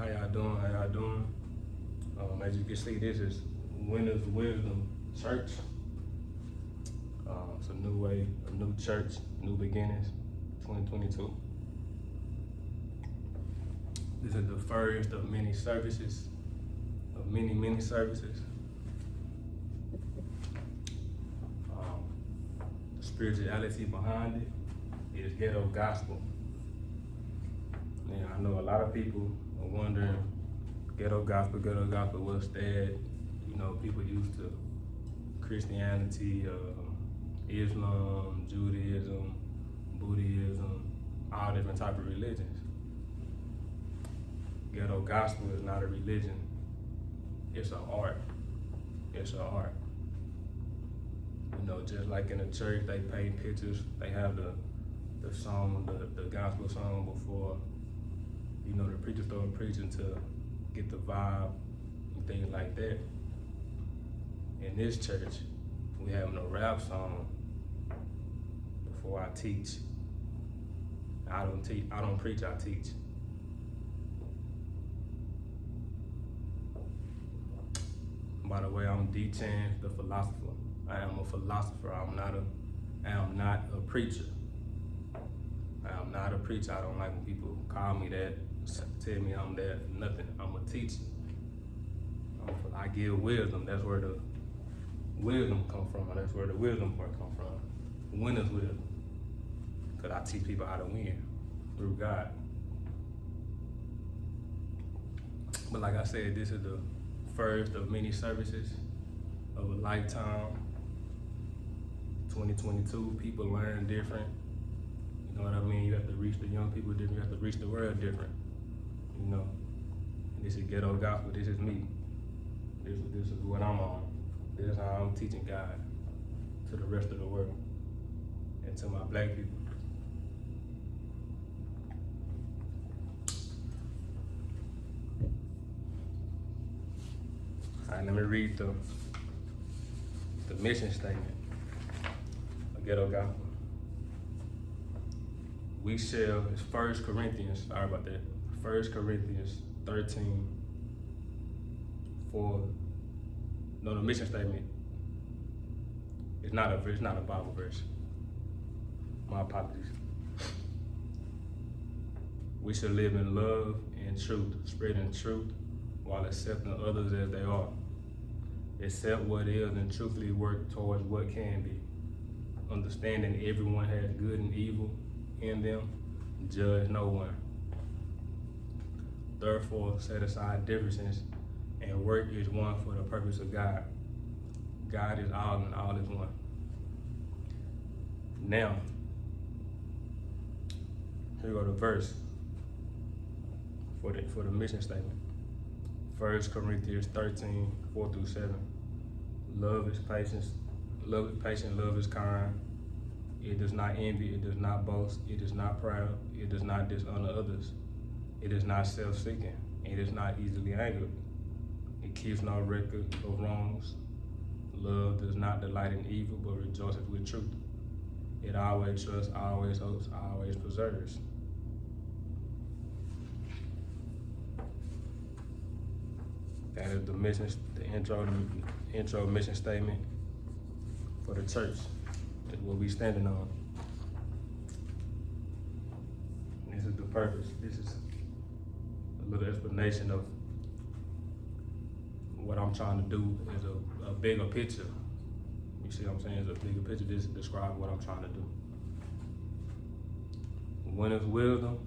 How y'all doing? How y'all doing? As you can see, this is Winners Wisdom Church. It's a new way, a new church, new beginnings, 2022. This is the first of many services, of many services. The spirituality behind it is Ghetto Gospel. And I know a lot of people are wondering, Ghetto Gospel, what's that? You know, people used to Christianity, Islam, Judaism, Buddhism, all different type of religions. Ghetto Gospel is not a religion, it's an art. It's an art. You know, just like in a church, they paint pictures, they have the song, the gospel song before, you know, the preacher started preaching to get the vibe and things like that. In this church, we having a rap song before I teach. I don't preach, I teach. By the way, I'm D. Chan, the philosopher. I am a philosopher. I am not a preacher. I am not a preacher. I don't like when people call me that, tell me I'm that, nothing. I'm a teacher. I give wisdom. That's where the wisdom come from. That's where the wisdom part come from. Winner's wisdom. Because I teach people how to win through God. But like I said, this is the first of many services of a lifetime. 2022, people learn different. You know what I mean? You have to reach the young people different. You have to reach the world different. You know, and this is Ghetto Gospel. This is me. This is what I'm on. This is how I'm teaching God to the rest of the world and to my black people. All right, let me read the mission statement of Ghetto Gospel. We shall, it's 1 Corinthians, sorry about that, 1 Corinthians 13, the mission statement, it's not a Bible verse. My apologies. We shall live in love and truth, spreading truth while accepting others as they are. Accept what is and truthfully work towards what can be. Understanding everyone has good and evil in them, judge no one. Therefore, set aside differences and work as one for the purpose of God. God is all and all is one. Now, here go the verse for the mission statement. 1 Corinthians 13, 4-7. Love is patient, love is kind. It does not envy, it does not boast, it is not proud, it does not dishonor others. It is not self-seeking, it is not easily angered. It keeps no record of wrongs. Love does not delight in evil, but rejoices with truth. It always trusts, always hopes, always preserves. That is the mission, the intro mission statement for the church. That's what we standing on. This is the purpose. This is a little explanation of what I'm trying to do is a bigger picture. You see what I'm saying? It's a bigger picture. This describes what I'm trying to do. Winner's wisdom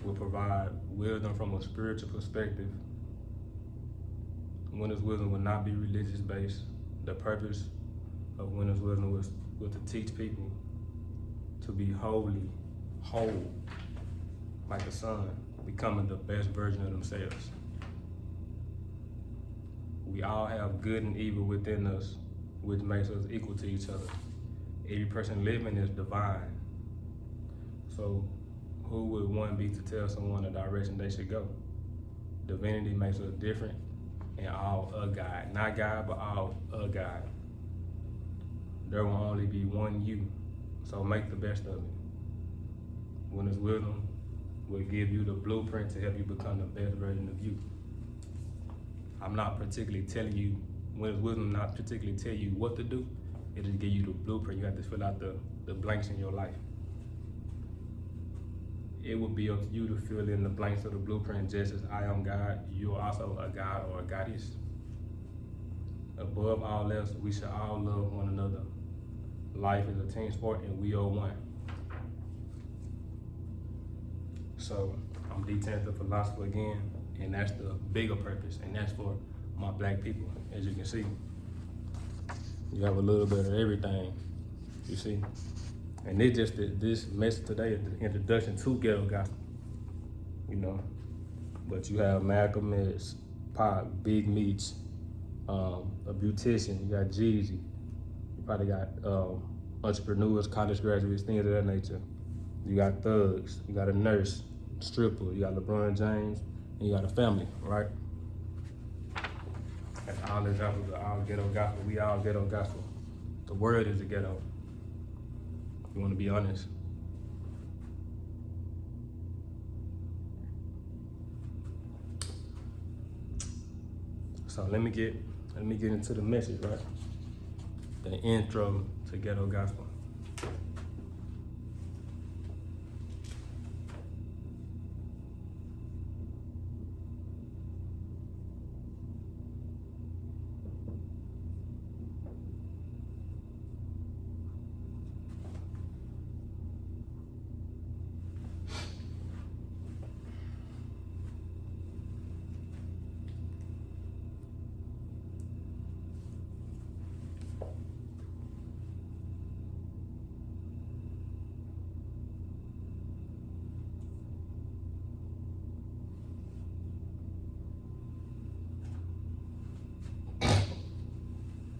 will provide wisdom from a spiritual perspective. Winner's wisdom will not be religious based. The purpose of Winner's wisdom was to teach people to be whole, like the Son, becoming the best version of themselves. We all have good and evil within us, which makes us equal to each other. Every person living is divine. So who would one be to tell someone the direction they should go? Divinity makes us different and all a God. Not God, but all a God. There will only be one you, so make the best of it. When it's wisdom, will give you the blueprint to help you become the best version of you. I'm not particularly telling you, when wisdom not particularly tell you what to do, it just give you the blueprint. You have to fill out the blanks in your life. It will be up to you to fill in the blanks of the blueprint. Just as I am God, you are also a God or a goddess. Above all else, we should all love one another. Life is a team sport and we are one. So I'm D10 the philosopher again, and that's the bigger purpose, and that's for my black people. As you can see, you have a little bit of everything, you see. And it's just this message today is the introduction to Ghetto Gospel, you know. But you have Malcolm X, Pop, Big Meats, a beautician, you got Jeezy, you probably got entrepreneurs, college graduates, things of that nature. You got thugs, you got a nurse, stripper, you got LeBron James, and you got a family, right? That's all examples of all ghetto gospel. We all ghetto gospel. The word is the ghetto. You want to be honest. So let me get into the message, right? The intro to Ghetto Gospel.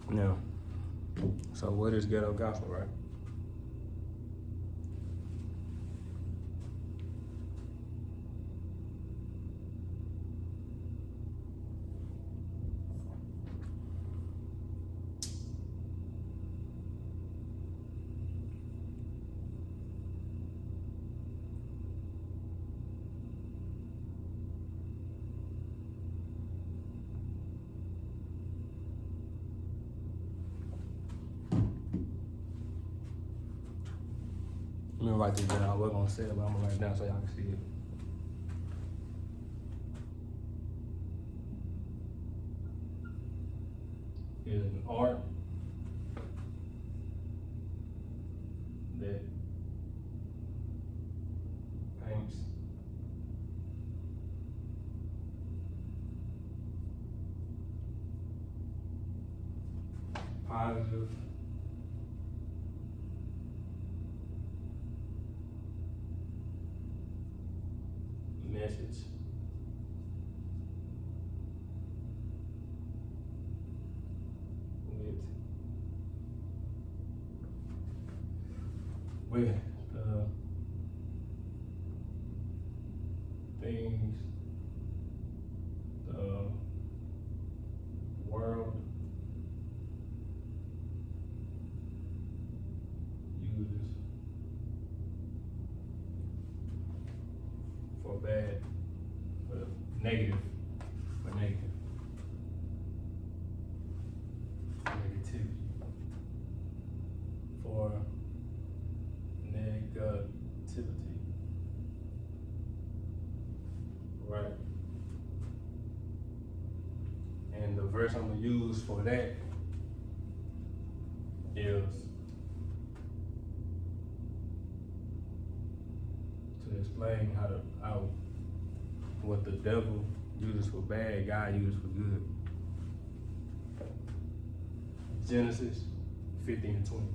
Now, so what is Ghetto Gospel, right? Let me write this down. I was gonna say it, but I'm gonna write it down so y'all can see it. It is an art that paints positive message with the things the world uses for bad, for negative, negativity, for negativity, right? And the verse I'm gonna use for that is to explain how what the devil uses for bad, God uses for good. Genesis 15:20.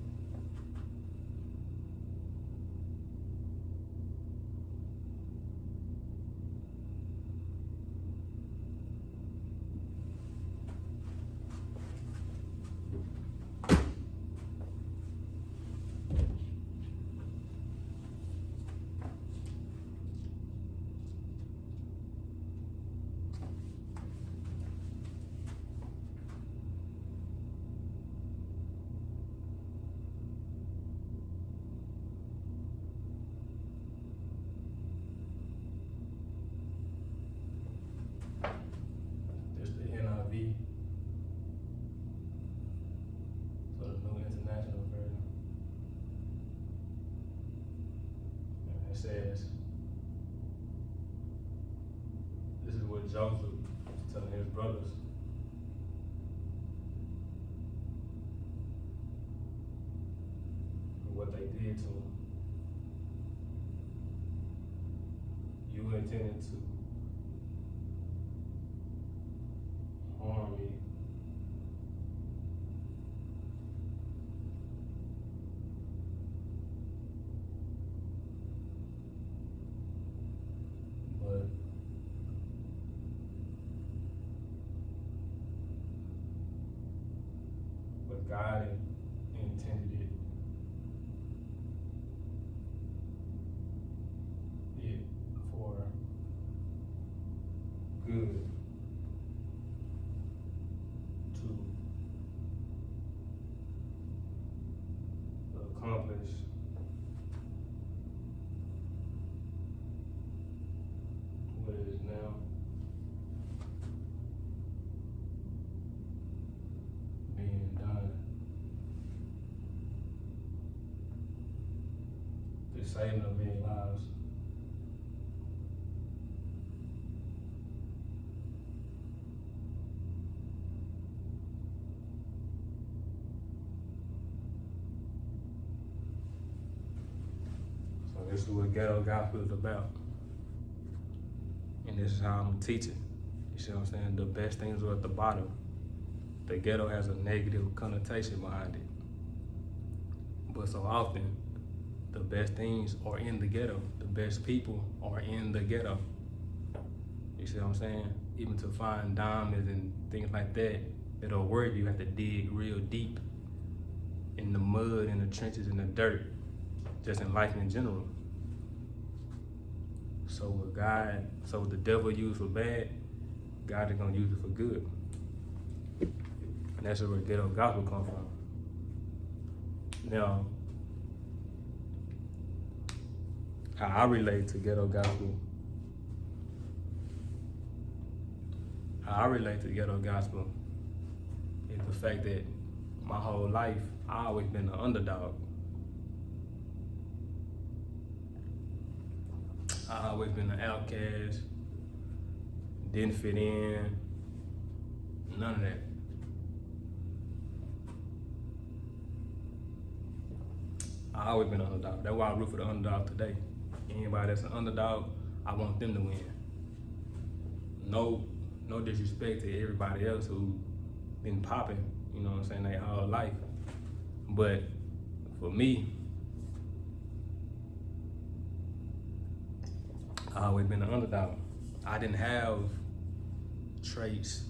says, this is what Joseph was telling his brothers. What they did to him. You intended to harm me. But God intended it for good to accomplish what it is now being done, the saving of many lives. So this is what Ghetto Gospel is about. And this is how I'm teaching. You see what I'm saying? The best things are at the bottom. The ghetto has a negative connotation behind it. But so often, the best things are in the ghetto. The best people are in the ghetto. You see what I'm saying? Even to find diamonds and things like that, it'll work. You have to dig real deep in the mud, in the trenches, in the dirt, just in life in general. So what the devil used for bad, God is gonna use it for good. And that's where Ghetto Gospel comes from. Now, how I relate to Ghetto Gospel, is the fact that my whole life, I always been an underdog. I always been an outcast, didn't fit in, none of that. I always been an underdog. That's why I root for the underdog today. Anybody that's an underdog, I want them to win. No disrespect to everybody else who been popping, you know what I'm saying, their whole life. But for me, I always been an underdog. I didn't have traits,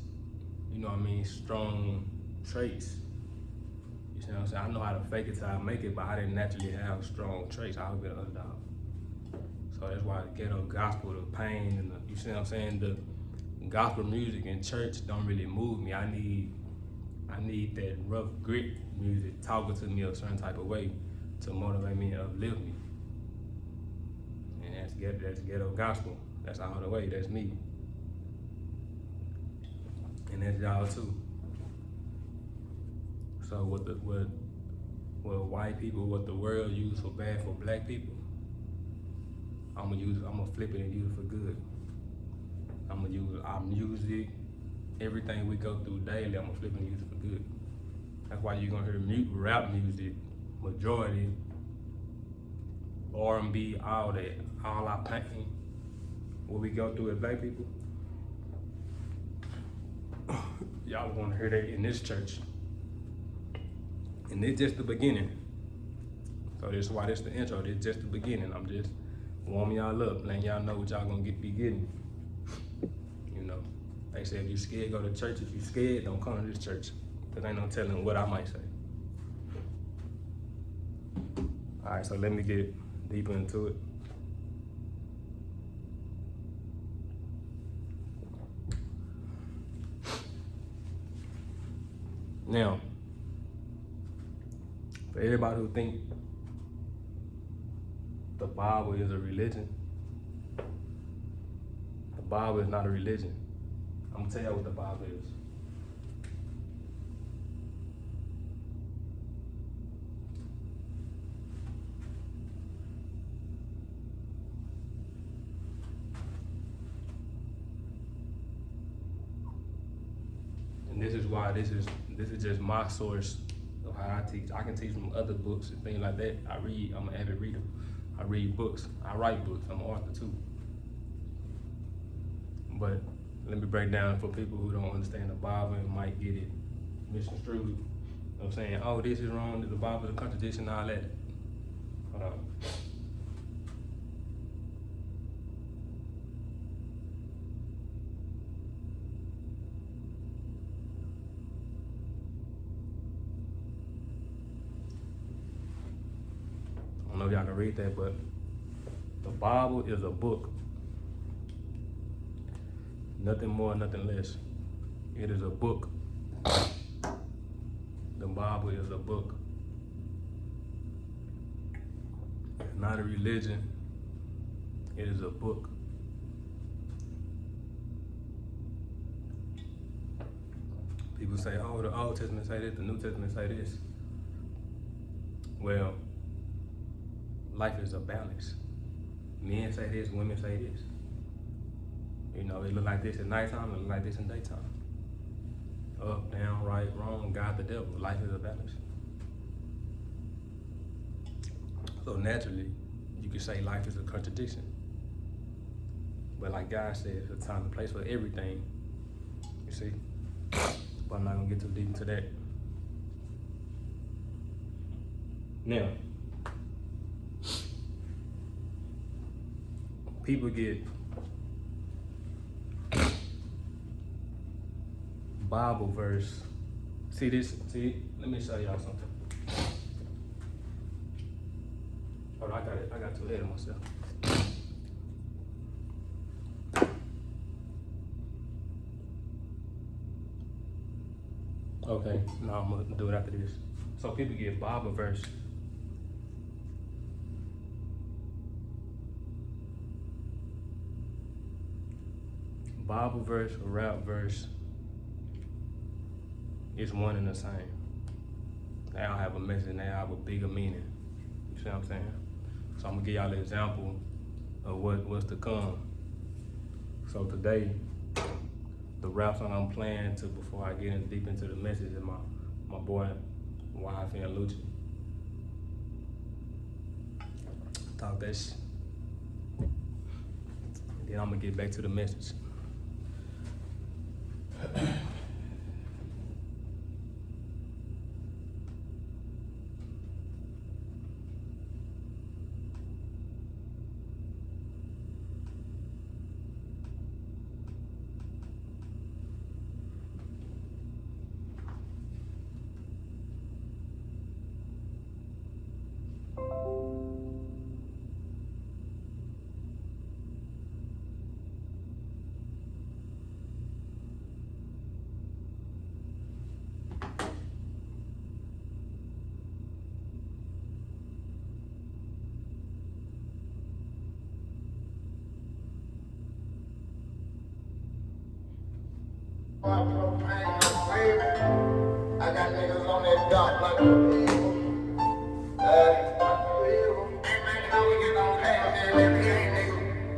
you know what I mean, strong traits. You see what I'm saying? I know how to fake it till I make it, but I didn't naturally have strong traits. I always been an underdog. So that's why the Ghetto Gospel, the pain, and you see what I'm saying, the gospel music in church don't really move me. I need that rough grit music talking to me a certain type of way to motivate me and uplift me. And that's Ghetto Gospel. That's all the way. That's me. And that's y'all too. So what white people, what the world use for bad for black people, I'm gonna flip it and use it for good. I'm gonna use our music, everything we go through daily, I'm gonna flip it and use it for good. That's why you're gonna hear rap music, majority, R&B, all that, all our pain, what we go through as black people. Y'all gonna hear that in this church. And it's just the beginning. So this is why this the intro, this is just the beginning. I'm just warming y'all up, letting y'all know what y'all gonna be getting. You know, they say if you scared, go to church. If you scared, don't come to this church. Cause ain't no telling what I might say. All right, so let me get deeper into it. Now, for everybody who think the Bible is a religion, the Bible is not a religion. I'm gonna tell you what the Bible is. why this is just my source of how I teach. I can teach from other books and things like that. I'm an avid reader. I read books. I write books. I'm an author too. But let me break down for people who don't understand the Bible and might get it misconstrued. You know what I'm saying? Oh, this is wrong, the Bible is a contradiction, all that. Hold on. I don't know if y'all can read that, but the Bible is a book. Nothing more, nothing less. It is a book. The Bible is a book. It's not a religion. It is a book. People say, oh, the Old Testament say this, the New Testament say this. Well, life is a balance. Men say this, women say this. You know, it look like this at nighttime, it look like this in daytime. Up, down, right, wrong, God, the devil. Life is a balance. So naturally, you could say life is a contradiction. But like God said, it's a time and place for everything. You see? But I'm not gonna get too deep into that. Now, people get Bible verse. See, let me show y'all something. Hold on, I got too ahead of myself. Okay, now I'm gonna do it after this. So people get Bible verse. Bible verse, rap verse, it's one and the same. They all have a message, they all have a bigger meaning. You see what I'm saying? So I'm gonna give y'all an example of what's to come. So today, the rap song I'm playing to before I get in deep into the message is my boy, YF and Lucci. Talk that shit. And then I'm gonna get back to the message. I got niggas on that dock like a evil. Hey man, how we get on that? Man, nigga.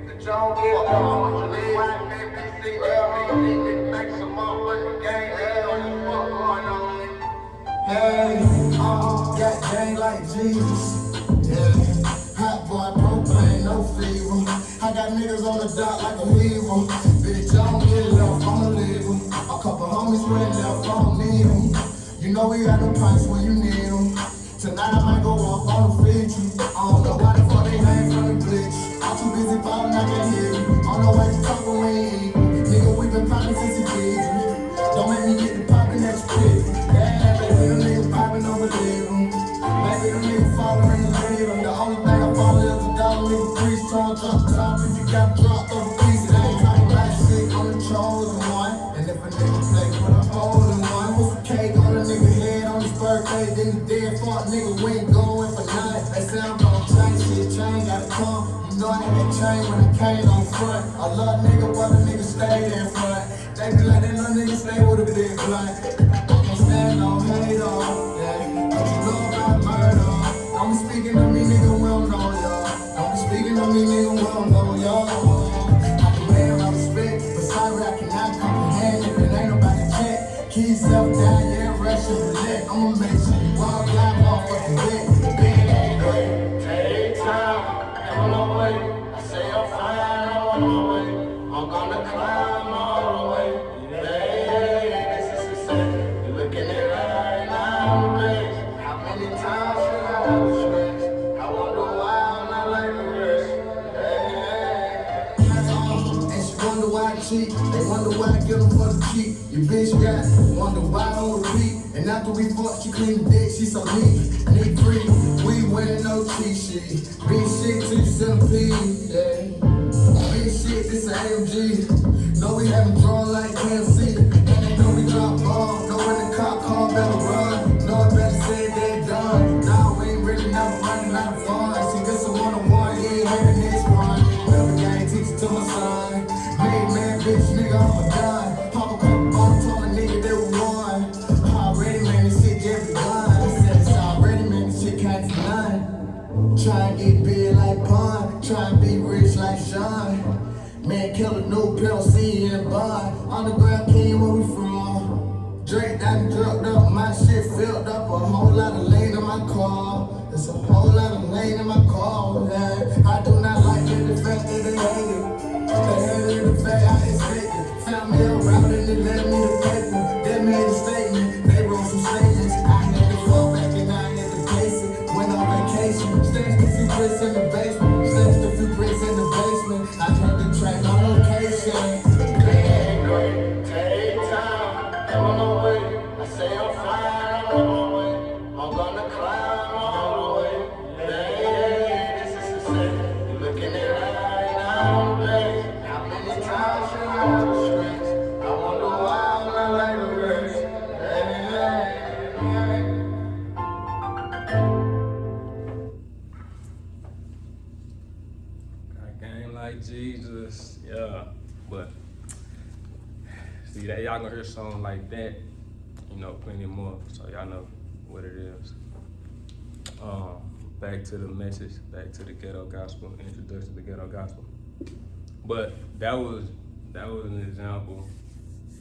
The John get on the league. Well, nigga, make some motherfucking game. What the fuck going on, nigga? Hey, got gang like Jesus. Yeah, hot boy, propane, no fever. I got niggas on the dock like a weaver. Bitch, I don't get left, I'ma leave 'em. A couple homies went left, I don't need 'em. You know we got them pints when you need 'em. Tonight I might go off on the Fiji. I don't know why the fuck they hang from the glitch. I'm too busy ballin', I can't hear you. I don't know why you talkin' when you eat. Nigga, we been poppin' since you did. Don't make me get the poppin' that you pick. Yeah, baby, them niggas poppin' over leave 'em. Maybe them niggas fallin' in the lead 'em. The only thing I follow is a dog, nigga, priest, trying to drop top. If you got dropped on the piece, I ain't talking about shit, I'm the chosen one. And if a nigga play for the holding one, put some cake on a nigga head on his birthday, then the dead fuck nigga, we ain't going for nothing. They say I'm gon' change shit, chain gotta come. You know I had that chain when I came on front. I love nigga, but the nigga stayed in front. They be like, that little nigga stay with a big blunt. Can't stand no hate on, yeah. Don't you know about murder? Don't be speaking to me, nigga, we don't know y'all. Don't be speaking to me, nigga, we don't know y'all. I demand my respect, but sorry I cannot comprehend if it ain't nobody check. Keys self information. Walk out, motherfucking bed, bed, bed. Take time, I'm on my way. I say I'm fine, I'm on my way. I'm gonna climb all the way. Hey, this is success. You looking at right now, I'm the best. How many times should I have stressed? I wonder why I'm not like the rest. And she wonder why I cheat. They wonder why I get them for the cheat. Your bitch got wonder why I don't repeat. And after we fuck, she clean the dick, she so neat. Need free, we winning no cheat shit. Big shit to the centipede, yeah. Big shit, this a AMG. Know we haven't drawn like KFC. And they know we drop bomb. Know when the cop call, better run. Know I better say they're done. Nah, we ain't really never running out of fun. See, this a one-on-one, he ain't having this one. Never gang teach it to my son. Made man, bitch, nigga, I'm a done. Pop a couple bottles, told my nigga they were one. Already, man, this shit get begun. Said it's already, man, this shit can't be done. Try and get big like Pun. Try and be rich like Sean. Man, kill a new pill, see in bond. Underground king, where we from? Drake that drugged up, my shit filled up. A whole lot of lane in my car. There's a whole lot of lane in my car. Yeah. I do not like it, the fact that they hate it. They hate it, the fact I expected. Found me a route and they left me the paper. They made a statement, they wrote some statements. I had to fall back and I had to place it. Went on vacation, stashed a few bricks in the basement. Stashed a few bricks in the basement. I had to track my location. Great, take time, I'm on my way. I say I'm fine, I'm on my way. I'm gonna climb all the way. Hey, this is success. You looking at right now, I'm blessed. How many times should I have to stress? I wonder why I'm not like the rest. Got game like Jesus, yeah. But see that y'all gonna hear songs like that, you know, plenty more. So y'all know what it is. Back to the message, back to the Ghetto Gospel, introduction to the Ghetto Gospel. But that was an example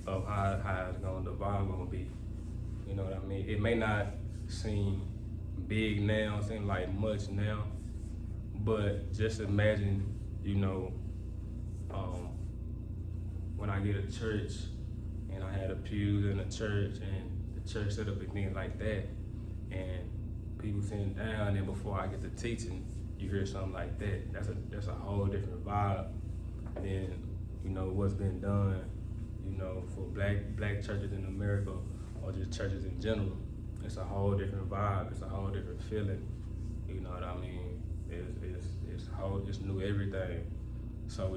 of how it's gonna, the vibe gonna be. You know what I mean? It may not seem big now, seem like much now, but just imagine, you know, when I get a church and I had a pews in the church and the church set up and things like that, and people sitting down, and before I get to teaching, you hear something like that. That's a whole different vibe than, you know, what's been done, you know, for black churches in America or just churches in general. It's a whole different vibe. It's a whole different feeling. You know what I mean? It's new everything. So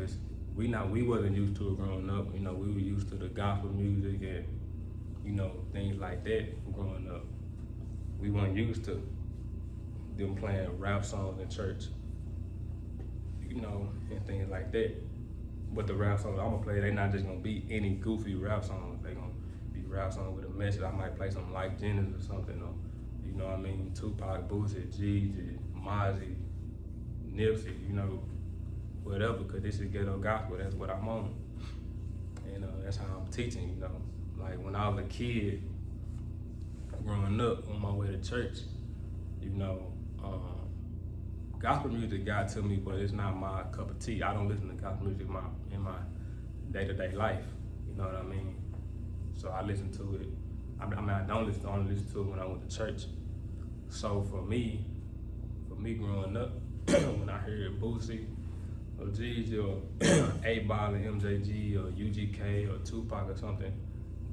we wasn't used to it growing up. You know, we were used to the gospel music and, you know, things like that growing up. We weren't used to them playing rap songs in church, you know, and things like that. But the rap songs I'm gonna play, they not just gonna be any goofy rap songs. They gonna be rap songs with a message. I might play something like Jennings or something, or, you know what I mean, Tupac, Boosie, Jeezy, Mozzie, Nipsey, you know, whatever, because this is Ghetto Gospel, that's what I'm on. And that's how I'm teaching, you know. Like when I was a kid, growing up on my way to church, you know, gospel music got to me, but it's not my cup of tea. I don't listen to gospel music in my day-to-day life, you know what I mean? So I listen to it. I only listen to it when I went to church. So for me growing up, when I heard Boosie or Jeezy or A-Ball and MJG or UGK or Tupac or something,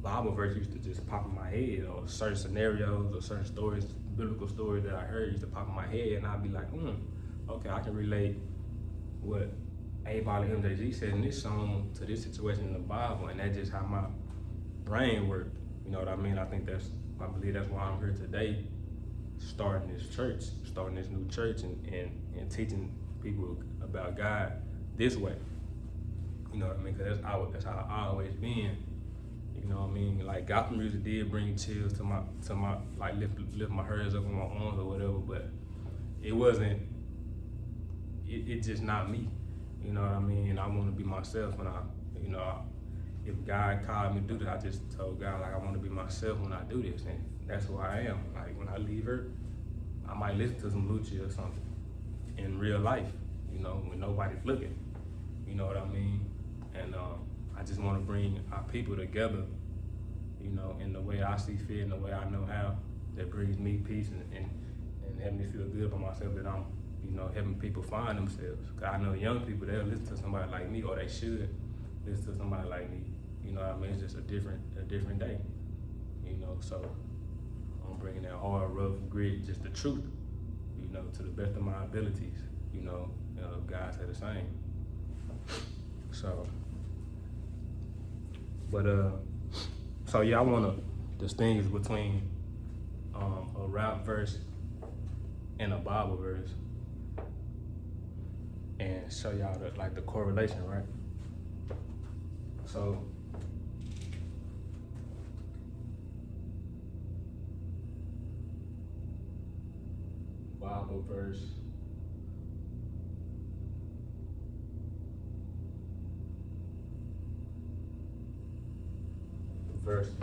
Bible verse used to just pop in my head, or certain scenarios or certain stories, biblical stories that I heard used to pop in my head, and I'd be like, okay, I can relate what A-Ball and MJG said in this song to this situation in the Bible, and that's just how my brain worked. You know what I mean? I believe that's why I'm here today, starting this new church and teaching people about God this way. You know what I mean? Because that's how I always been. You know what I mean? Like gospel music did bring chills to my like lift my hairs up on my arms or whatever, but it wasn't. It's just not me. You know what I mean? And I want to be myself, and if God called me to do this, I just told God like I want to be myself when I do this, and that's who I am. Like when I leave her, I might listen to some Lucci or something in real life, when nobody's looking. You know what I mean? And I just want to bring our people together, in the way I see fit, in the way I know how, that brings me peace and help me feel good about myself, that I'm, helping people find themselves. Cause I know young people, they'll listen to somebody like me, or they should listen to somebody like me. You know what I mean? It's just a different day. So I'm bringing that hard, rough, grit, just the truth, to the best of my abilities. God said the same. So, but so yeah, I wanna distinguish between a rap verse and a Bible verse, and show y'all the correlation, right? So, Bible verse verses.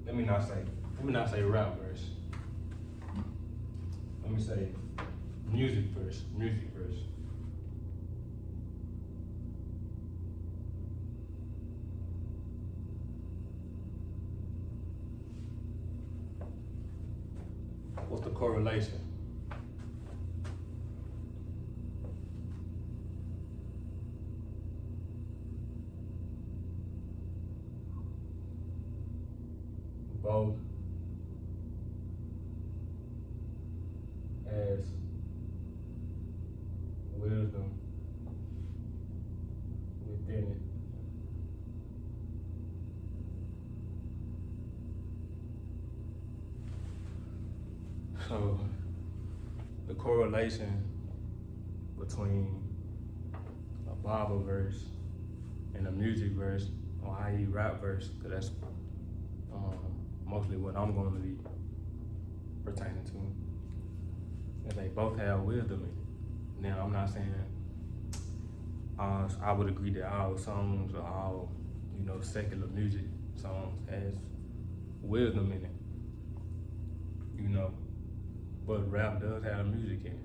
Let me not say rap verse. Let me say music verse. What's the correlation? Both as wisdom within it. So the correlation between a Bible verse and a music verse, or i.e. rap verse, because that's mostly what I'm going to be pertaining to, is they both have wisdom in it. Now, I'm not saying I would agree that all songs or all, secular music songs has wisdom in it, but rap does have music in it.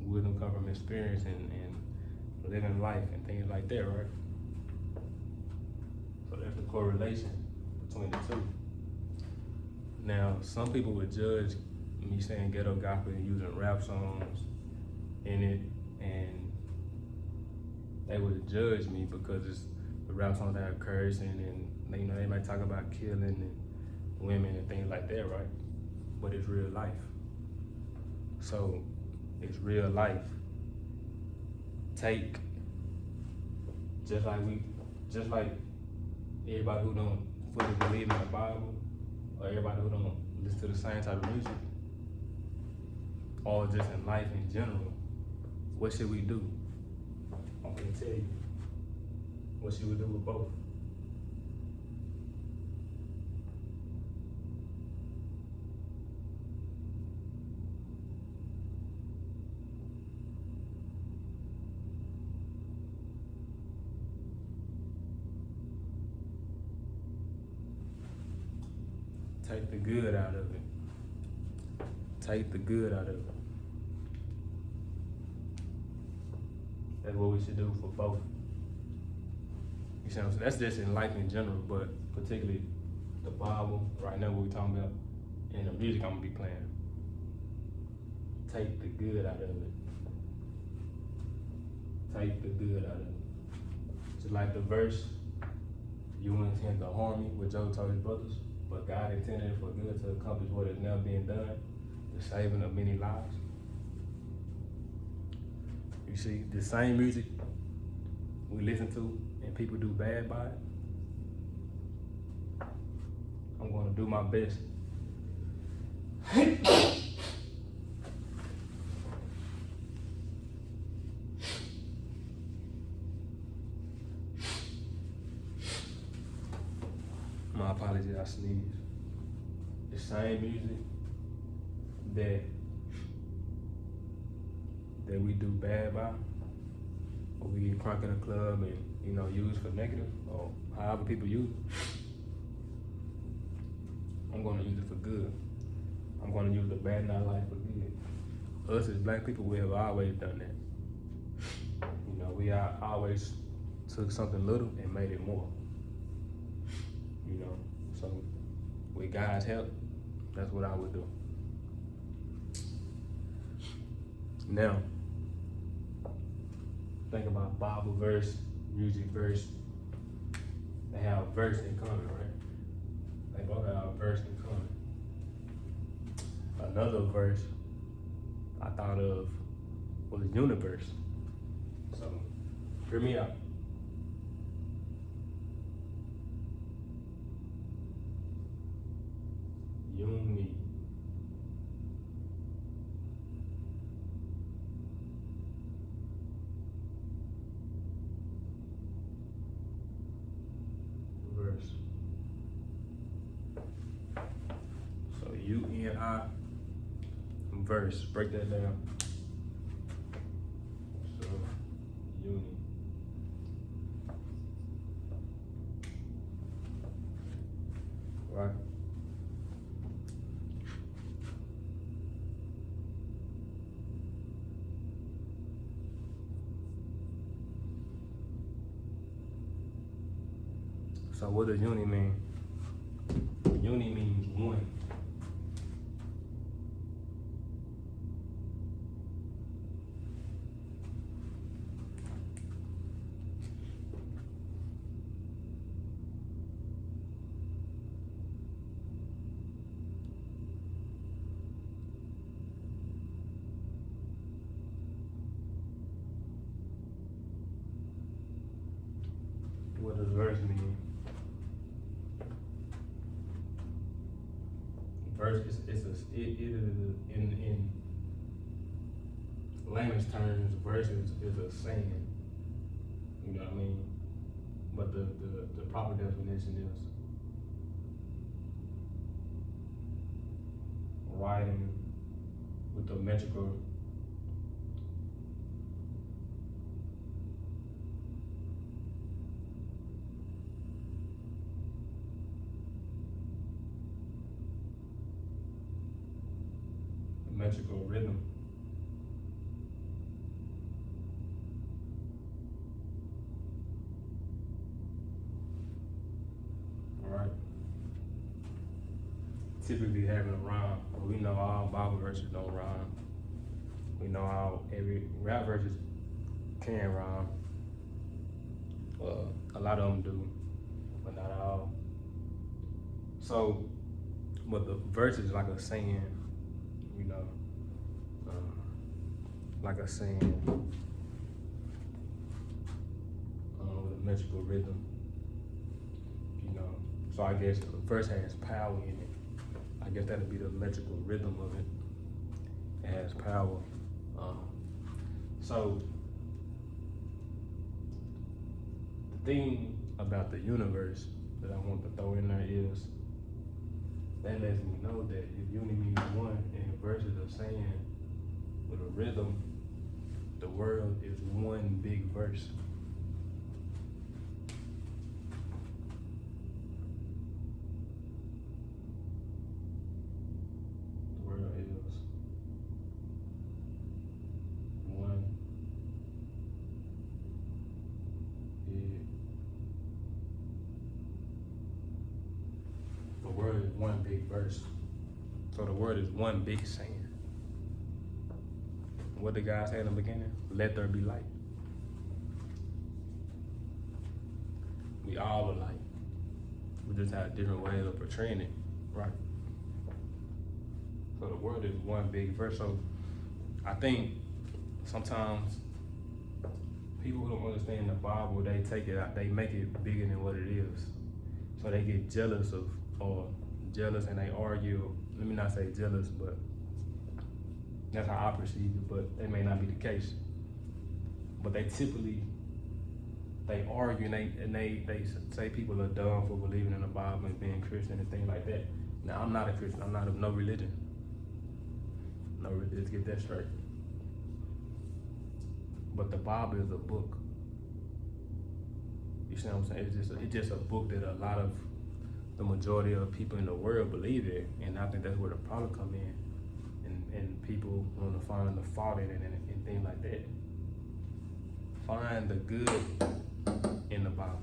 Wisdom comes from experience and living life and things like that, right? So there's the correlation between the two. Now, some people would judge me saying ghetto gospel and using rap songs in it, and they would judge me because it's the rap songs that have cursing, and they might talk about killing and women and things like that, right? But it's real life. So it's real life. Take just like everybody who don't fully believe in the Bible, or everybody who don't listen to the same type of music, or just in life in general, what should we do? I'm gonna tell you. What should we do with both? Take the good out of it. Take the good out of it. That's what we should do for both. You see what I'm saying? That's just in life in general, but particularly the Bible, right now what we're talking about, and the music I'm gonna be playing. Take the good out of it. Take the good out of it. Just like the verse, you intend to harm me, what Job told his brothers, but God intended it for good to accomplish what is now being done, the saving of many lives. You see, the same music we listen to and people do bad by it, I'm gonna do my best my apologies, I sneezed. The same music that we do bad by, or we get crunk in a club and, you know, use for negative, or however people use it, I'm gonna use it for good. I'm gonna use the bad in our life for good. Us as black people, we have always done that. You know, we always took something little and made it more. You know, so with God's help, that's what I would do. Now, think about Bible verse, music verse. They have a verse in common, right? They both have a verse in common. Another verse I thought of was universe. So, hear me out. Uni. Verse. So UNI verse. Break that down. So uni. Right. So what does uni mean? Uni means one. What does verse mean? Verse is in layman's terms, verse is a saying. You know what I mean? But the proper definition is writing with the metrical rhythm. All right. Typically having a rhyme, but we know all Bible verses don't rhyme. We know all every rap verses can rhyme. A lot of them do, but not all. So, but the verse is like a saying, you know, like a saying, with a metrical rhythm, you know. So I guess the verse has power in it. I guess that'll be the metrical rhythm of it. It has power. So the thing about the universe that I want to throw in there is that lets me know that if uni means one and verses are saying with a rhythm, the world is one big verse. The world is one big. The world is one big verse. So the word is one big saying. What did God say in the beginning? Let there be light. We all are light. We just have different ways of portraying it, right? So the word is one big verse. So I think sometimes people who don't understand the Bible, they take it out, they make it bigger than what it is. So they get jealous and they argue. Let me not say jealous, but that's how I perceive it, but that may not be the case. But they typically, they argue and they say people are dumb for believing in the Bible and being Christian and things like that. Now, I'm not a Christian. I'm not of no religion. Let's get that straight. But the Bible is a book. You see what I'm saying? It's just a book that a lot of the majority of people in the world believe in, and I think that's where the problem come in, and people want to find the fault in it and things like that. Find the good in the Bible.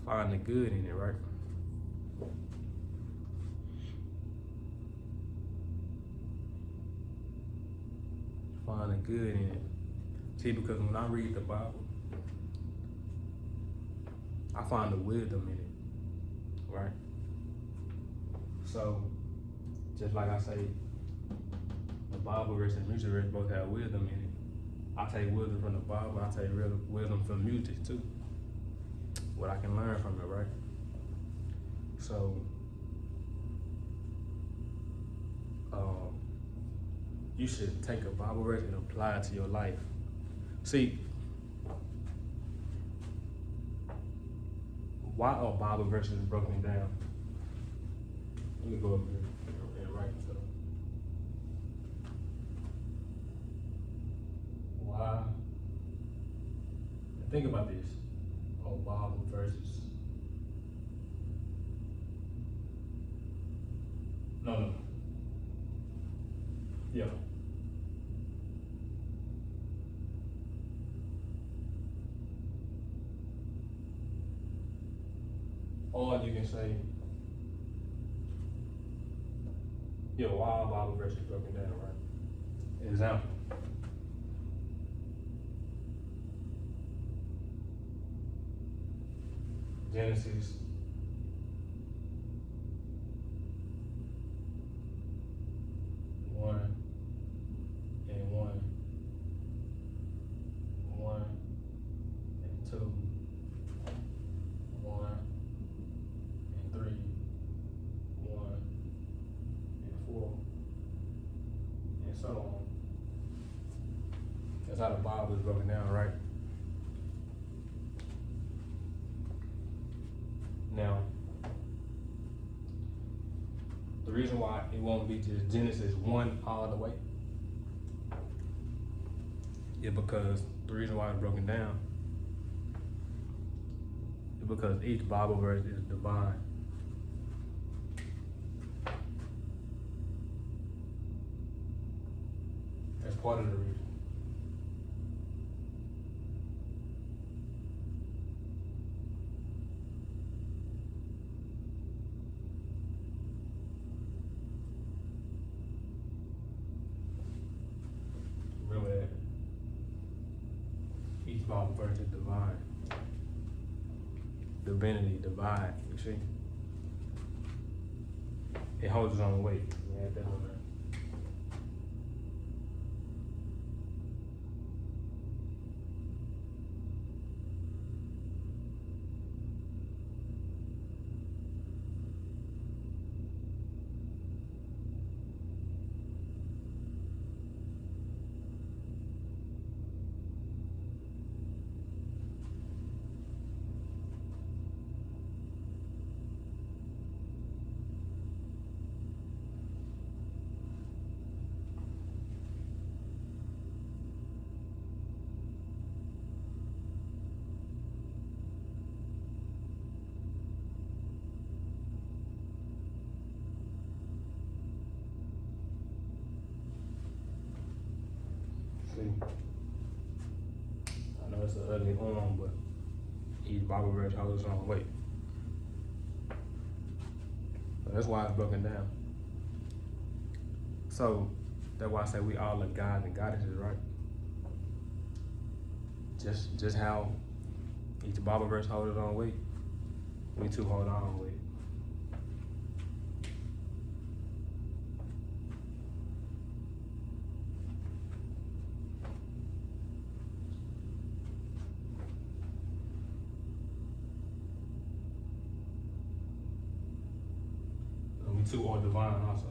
Find the good in it, right? Find the good in it. See, because when I read the Bible, I find the wisdom in it, right? So, just like I say, the Bible verse and music verse both have wisdom in it. I take wisdom from the Bible, I take wisdom from music too. What I can learn from it, right? So, you should take a Bible verse and apply it to your life. See, why are Bible verses broken down? Let me go up here and write this up. Why? Think about this. Oh, Bible verses. No. Yeah. Or you can say, yeah, why Bible verses broken down, right? Example. Genesis 1 and 1, 1 and 2, 1 and 3, 1 and 4, and so on. That's how the Bible is broken down, right? Now, the reason why it won't be just Genesis 1 all the way is because the reason why it's broken down is because each Bible verse is divine. That's part of the reason. Remember that. Each Bible verse is divine. Divinity, divine, you see? It holds its own weight. Yeah, that on there. I know it's an ugly arm, but each Bible verse holds its own weight. So that's why it's broken down. So that's why I say we all are gods and goddesses, right? Just how each Bible verse holds its own weight, we too hold our own weight. We too are divine also.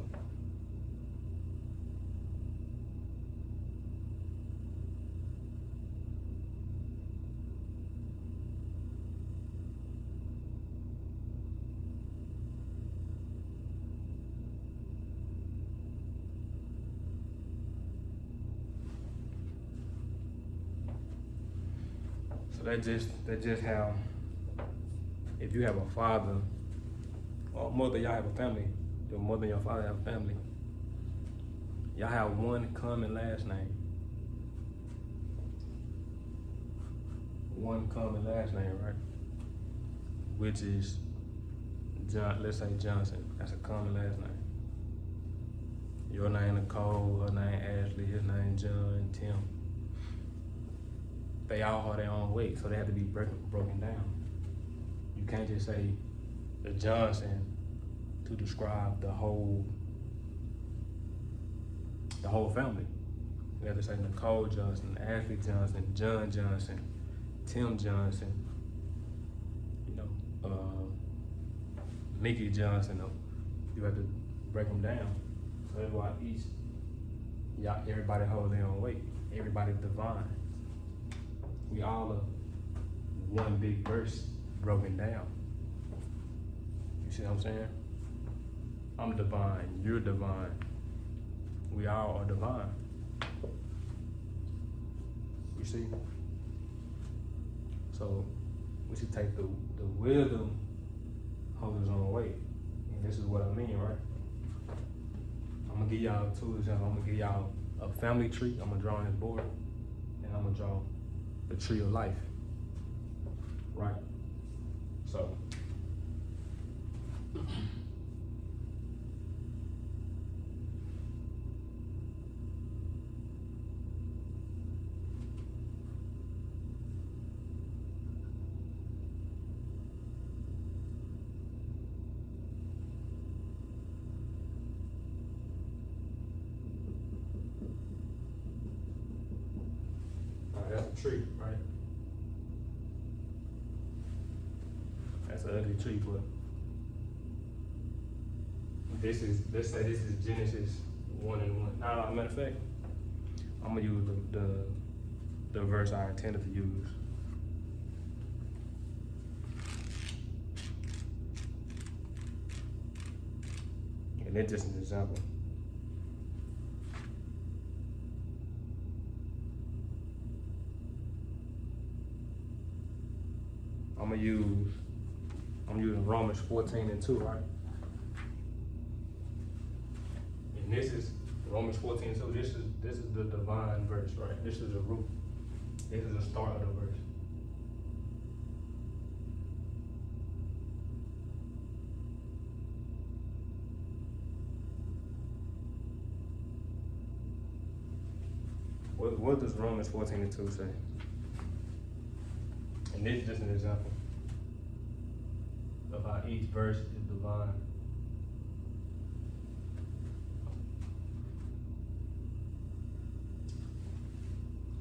So that's just how, if you have a father or mother, y'all have a family, your mother and your father have a family, y'all have one common last name. One common last name, right? Which is John, let's say Johnson. That's a common last name. Your name Nicole, her name Ashley, his name John, Tim. They all hold their own weight, so they have to be broken down. You can't just say the Johnson to describe the whole family. You have to say Nicole Johnson, Ashley Johnson, John Johnson, Tim Johnson, Mickey Johnson. You have to break them down. So that's why everybody holds their own weight. Everybody's divine. We all are one big verse broken down. You see what I'm saying? I'm divine, you're divine. We all are divine. You see? So we should take the wisdom hold its own weight. And this is what I mean, right? I'm gonna give y'all two examples. I'm gonna give y'all a family tree. I'm gonna draw on this board, and I'm gonna draw the tree of life. Right? So that's a tree, right? That's an ugly tree, but let's say this is Genesis 1:1. Now, matter of fact, I'm gonna use the verse I intended to use. And that's just an example. I'm using Romans 14:2, right? And this is Romans 14:2. This is the divine verse, right? This is the root. This is the start of the verse. What does Romans 14:2 say? And this is just an example of how each verse is divine.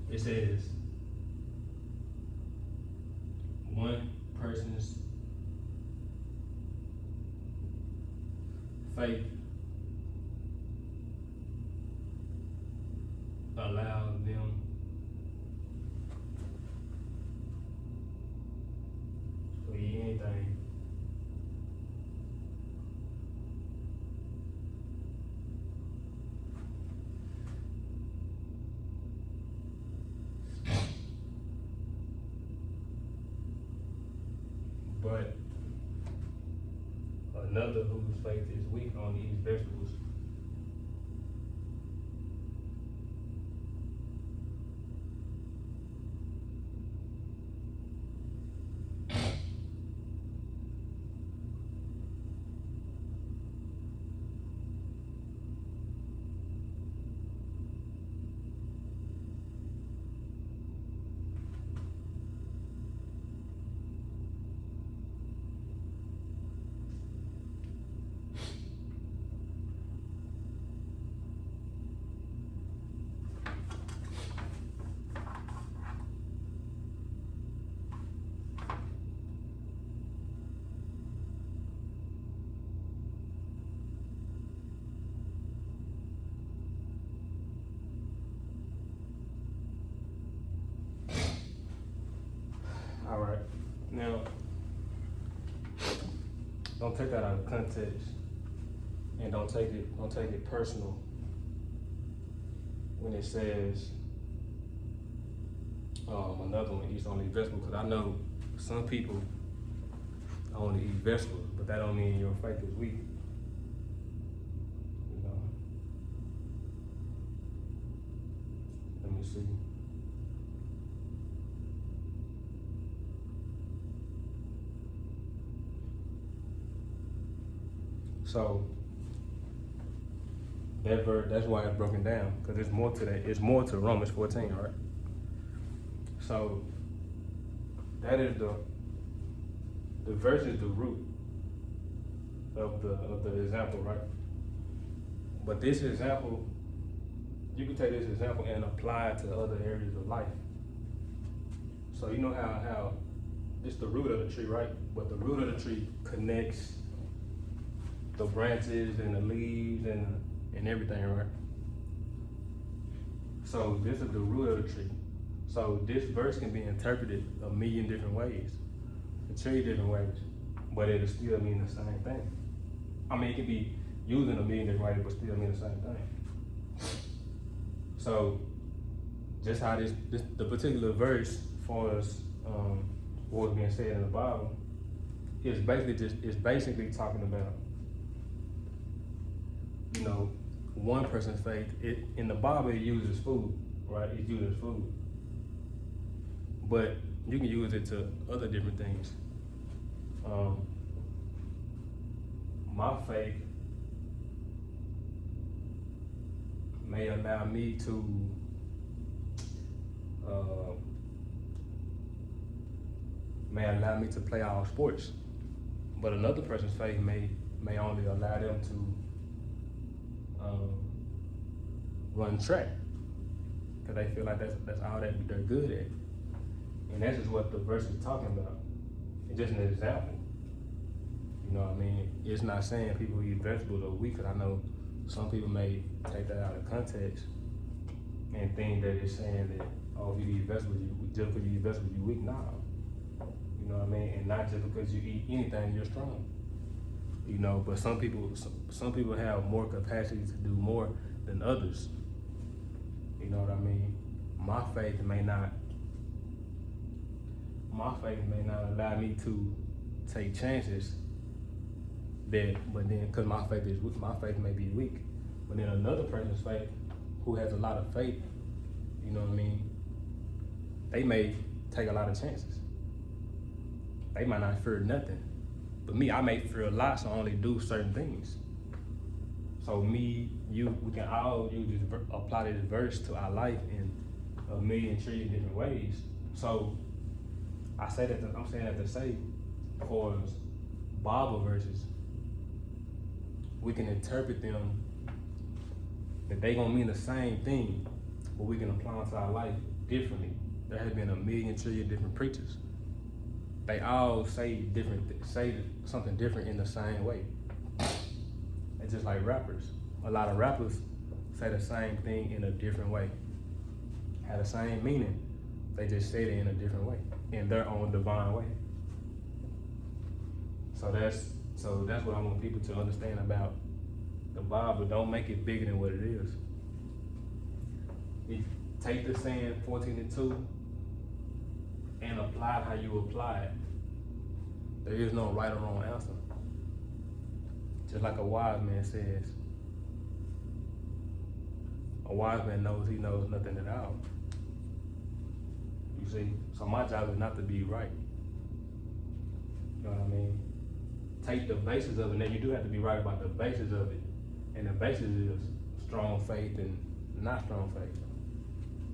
It says, one person's faith allows them to be anything. But another whose faith is weak only eats vegetables. All right. Now, don't take that out of context, and don't take it personal when it says Another one eats only vegetables, because I know some people only eat vegetables, but that don't mean your faith is weak. You know. Let me see. So that verse, that's why it's broken down, because it's more to that. It's more to Romans 14, right? So that is the verse is the root of the example, right? But this example, you can take this example and apply it to other areas of life. So you know how it's the root of the tree, right? But the root of the tree connects the branches and the leaves and everything, right? So this is the root of the tree. So this verse can be interpreted a million different ways, a trillion different ways, but it'll still mean the same thing. I mean, it can be used in a million different ways, but still mean the same thing. So just how the particular verse, as far as what was being said in the Bible, is basically talking about, you know, one person's faith. In the Bible, it uses food, right? It uses food. But you can use it to other different things. My faith may allow me to play all sports, but another person's faith may only allow them to run track, because they feel like that's all that they're good at. And that's just what the verse is talking about. It's just an example. You know what I mean? It's not saying people eat vegetables are weak, because I know some people may take that out of context and think that it's saying that, oh, if you eat vegetables, just because you eat vegetables, you're weak. Nah. You know what I mean? And not just because you eat anything, you're strong. You know, but some people have more capacity to do more than others. You know what I mean? My faith may not allow me to take chances but then because my faith may be weak. But then another person's faith who has a lot of faith, you know what I mean, they may take a lot of chances. They might not fear nothing. But me, I may fear a lot, so I only do certain things. So we can all apply this verse to our life in a million trillion different ways. So I'm saying that to say, for Bible verses, we can interpret them that they gonna mean the same thing, but we can apply them to our life differently. There have been a million trillion different preachers. They all say something different in the same way. It's just like rappers. A lot of rappers say the same thing in a different way. Have the same meaning. They just say it in a different way, in their own divine way. So that's what I want people to understand about the Bible. Don't make it bigger than what it is. Take the saying 14:2 and apply it how you apply it. There is no right or wrong answer. Just like a wise man says, a wise man knows he knows nothing at all. You see? So my job is not to be right. You know what I mean? Take the basis of it. Now you do have to be right about the basis of it. And the basis is strong faith and not strong faith.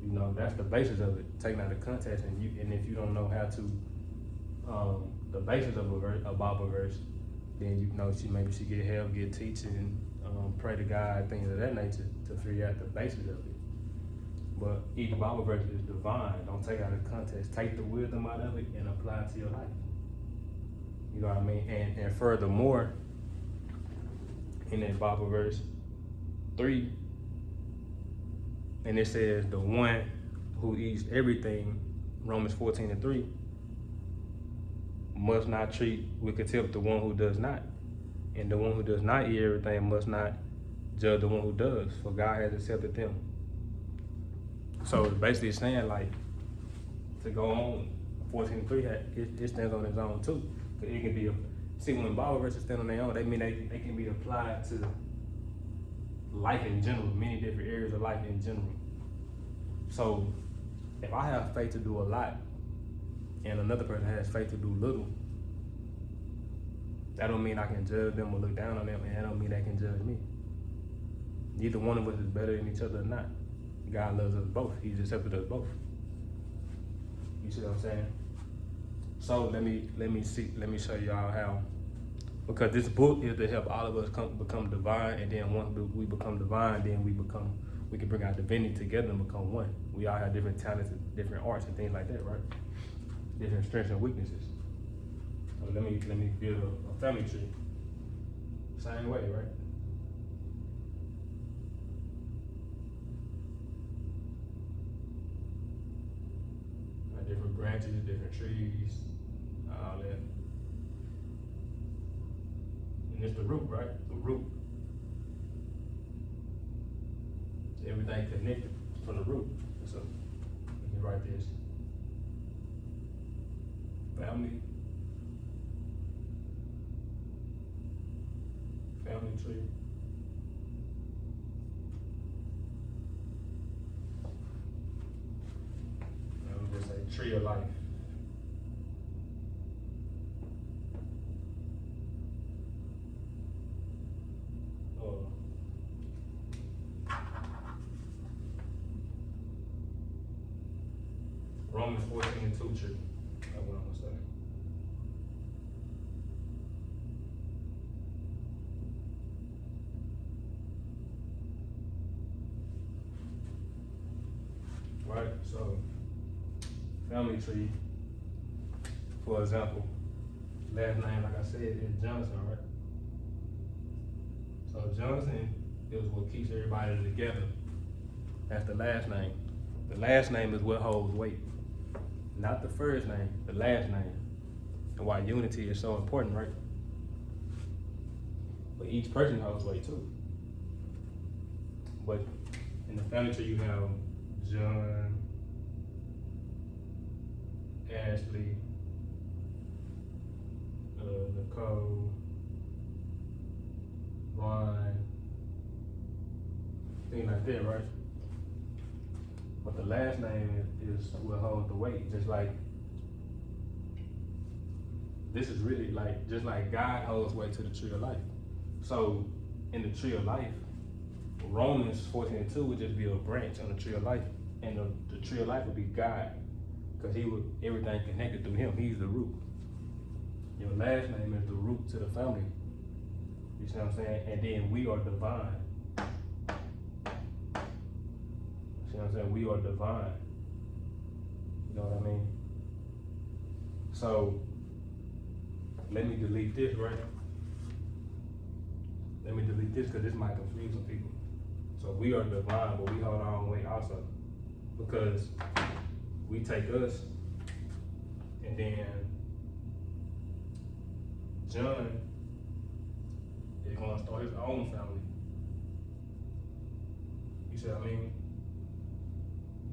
You know, that's the basis of it. Taking out the context, and if you don't know how to the basis of a Bible verse, then you know maybe she get help, get teaching, pray to God, things of that nature to figure out the basis of it. But each Bible verse is divine. Don't take out the context. Take the wisdom out of it and apply it to your life. You know what I mean? And furthermore, in that Bible verse 3, and it says the one who eats everything, Romans 14:3, must not treat with contempt the one who does not. And the one who does not eat everything must not judge the one who does, for God has accepted them. So it's basically saying, like, to go on, 14:3 it stands on its own too. It can be when Bible verses stand on their own, they mean they can be applied to life in general, many different areas of life in general. So if I have faith to do a lot and another person has faith to do little, that don't mean I can judge them or look down on them, and that don't mean they can judge me. Neither one of us is better than each other or not. God loves us both. He's accepted us both. You see what I'm saying? So let me show y'all how, because this book is to help all of us become divine, and then once we become divine, then we can bring our divinity together and become one. We all have different talents, and different arts and things like that, right? Different strengths and weaknesses. So let me build a family tree. Same way, right? Different branches, different trees, all that. And it's the root, right? The root. Everything connected from the root. So let me write this. Family tree. Just a tree of life. Romans 14:2 tree. That's what I'm gonna say. Right, so family tree, for example, last name, like I said, is Johnson, right? So Johnson is what keeps everybody together. That's the last name. The last name is what holds weight. Not the first name, the last name. And why unity is so important, right? But each person holds weight too. But in the family tree you have John, Ashley, Nicole, Ron, things like that, right? But the last name is what holds the weight. Just like this is really like just like God holds weight to the tree of life. So in the tree of life, Romans 14:2 would just be a branch on the tree of life, and the tree of life would be God, because everything connected through Him. He's the root. Your last name is the root to the family. You see what I'm saying? And then we are divine. You know what I'm saying? We are divine. You know what I mean? So let me delete this, right? Let me delete this because this might confuse some people. So we are divine, but we hold our own weight also, because we take us, and then John is going to start his own family. You see what I mean?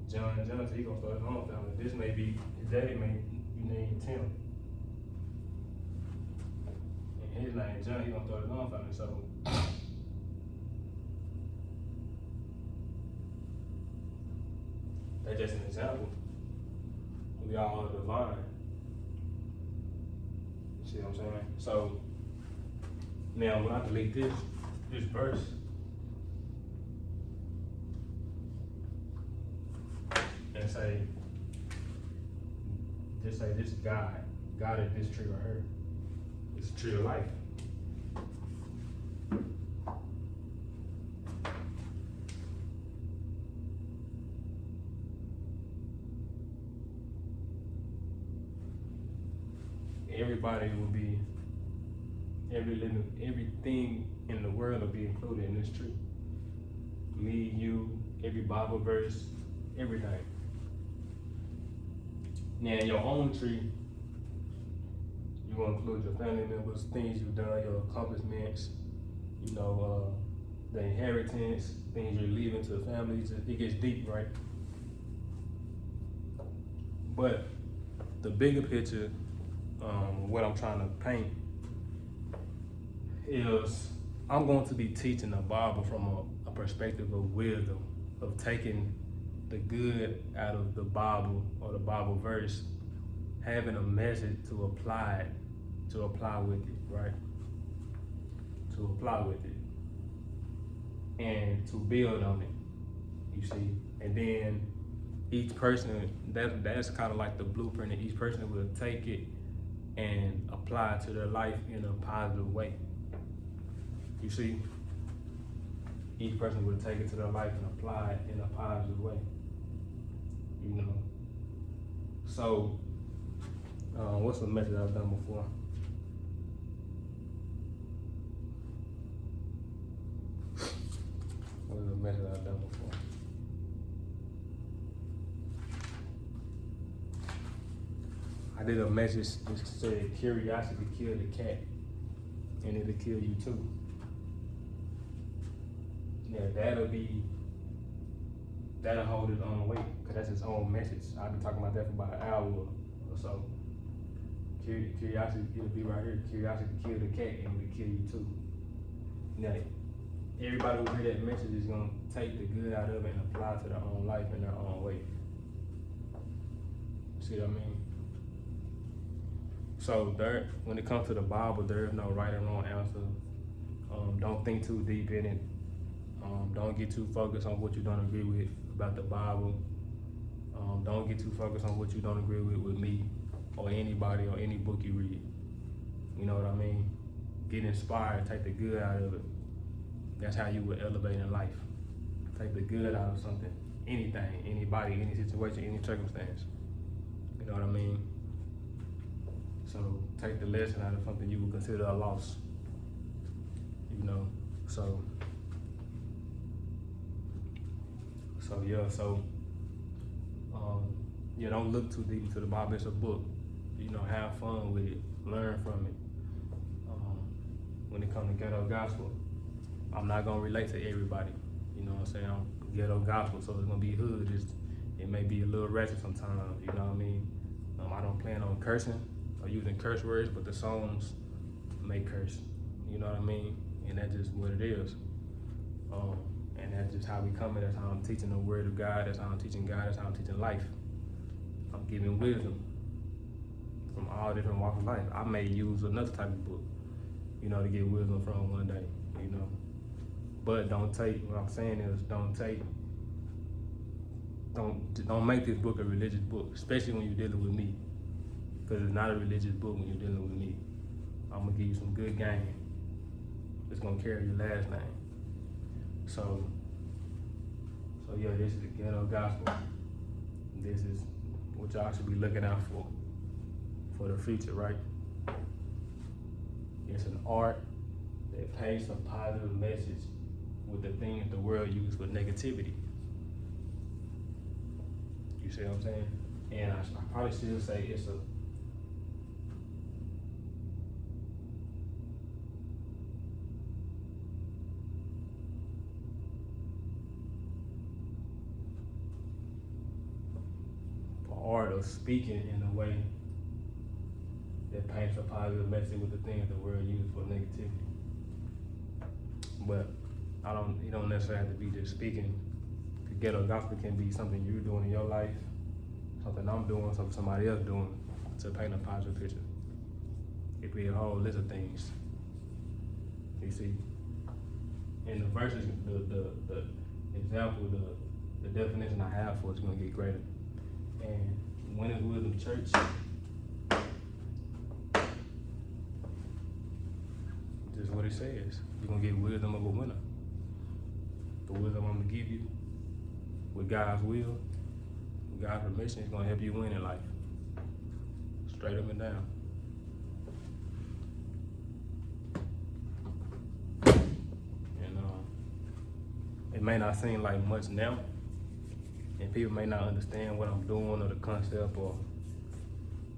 John, so he's going to start his own family. This may be, his daddy may be named Tim. And his name John, he's going to start his own family. So that's just an example. We all are divine. You see what I'm saying? So now when I delete this verse, and just say this is God. God is this tree right here. It's a tree of life. Everybody will be, everything in the world will be included in this tree. Me, you, every Bible verse, everything. Now in your own tree, you're gonna include your family members, things you've done, your accomplishments, the inheritance, things you're leaving to the families. It gets deep, right? But the bigger picture, what I'm trying to paint is I'm going to be teaching the Bible from a perspective of wisdom, of taking the good out of the Bible or the Bible verse, having a message to apply with it, right? To apply with it and to build on it, you see. And then each person, that's kind of like the blueprint, and each person will take it and apply it to their life in a positive way. You see, each person will take it to their life and apply it in a positive way. You know. So, what's the method I've done before? What is the method I've done before? I did a message that said curiosity killed the cat, and it'll kill you too. Yeah, that'll hold its own weight, because that's its own message. I've been talking about that for about an hour or so. Curiosity, it'll be right here. Curiosity killed the cat, and it'll kill you too. Now, everybody who hear that message is gonna take the good out of it and apply it to their own life in their own way. See what I mean? So when it comes to the Bible, there is no right or wrong answer. Don't think too deep in it. Don't get too focused on what you don't agree with about the Bible. Don't get too focused on what you don't agree with me or anybody or any book you read. You know what I mean? Get inspired, take the good out of it. That's how you would elevate in life. Take the good out of something, anything, anybody, any situation, any circumstance. You know what I mean? So take the lesson out of something you would consider a loss. You know, so don't look too deep into the Bible. It's a book. You know, have fun with it, learn from it. When it comes to Ghetto Gospel, I'm not gonna relate to everybody. You know what I'm saying? I'm Ghetto Gospel, so it's gonna be hood. It may be a little ratchet sometimes. You know what I mean? I don't plan on cursing or using curse words, but the songs may curse. You know what I mean? And that's just what it is. And that's just how we come in. That's how I'm teaching the word of God. That's how I'm teaching God. That's how I'm teaching life. I'm giving wisdom from all different walks of life. I may use another type of book, you know, to get wisdom from one day, you know. But don't make this book a religious book, especially when you're dealing with me. Because it's not a religious book when you're dealing with me. I'm gonna give you some good game. It's gonna carry your last name. So yeah, this is the Ghetto Gospel. This is what y'all should be looking out for the future, right? It's an art that paints a positive message with the things the world uses for negativity. You see what I'm saying? And I probably should say it's a art of speaking in a way that paints a positive message with the things the world uses for negativity. But you don't necessarily have to be just speaking. The Ghetto Gospel can be something you're doing in your life, something I'm doing, something somebody else doing to paint a positive picture. It could be a whole list of things. You see? And the verses, the example, the definition I have for it's gonna get greater. And when is wisdom church? Just what it says. You're gonna get wisdom of a winner. The wisdom I'm gonna give you, with God's will, with God's permission, is gonna help you win in life. Straight up and down. And it may not seem like much now, and people may not understand what I'm doing or the concept or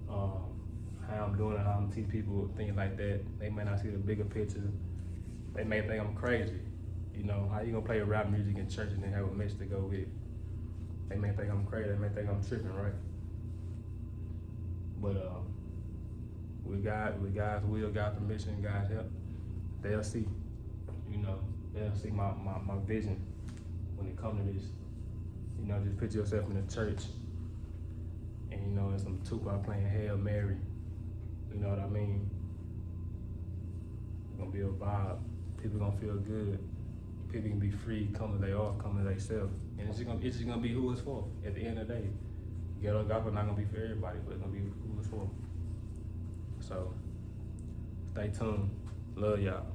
how I'm doing it, how I'm teaching people things like that. They may not see the bigger picture. They may think I'm crazy. You know, how you gonna play rap music in church and then have a message to go with it? They may think I'm crazy. They may think I'm tripping, right? But with God's will, God's permission, God's help, they'll see. They'll see my vision when it comes to this. Just put yourself in the church, and and some Tupac playing Hail Mary. You know what I mean? It's gonna be a vibe. People gonna feel good. People can be free, come as they are, come as they self. And it's just gonna be who it's for at the end of the day. Ghetto Gospel not gonna be for everybody, but it's gonna be who it's for. So stay tuned. Love y'all.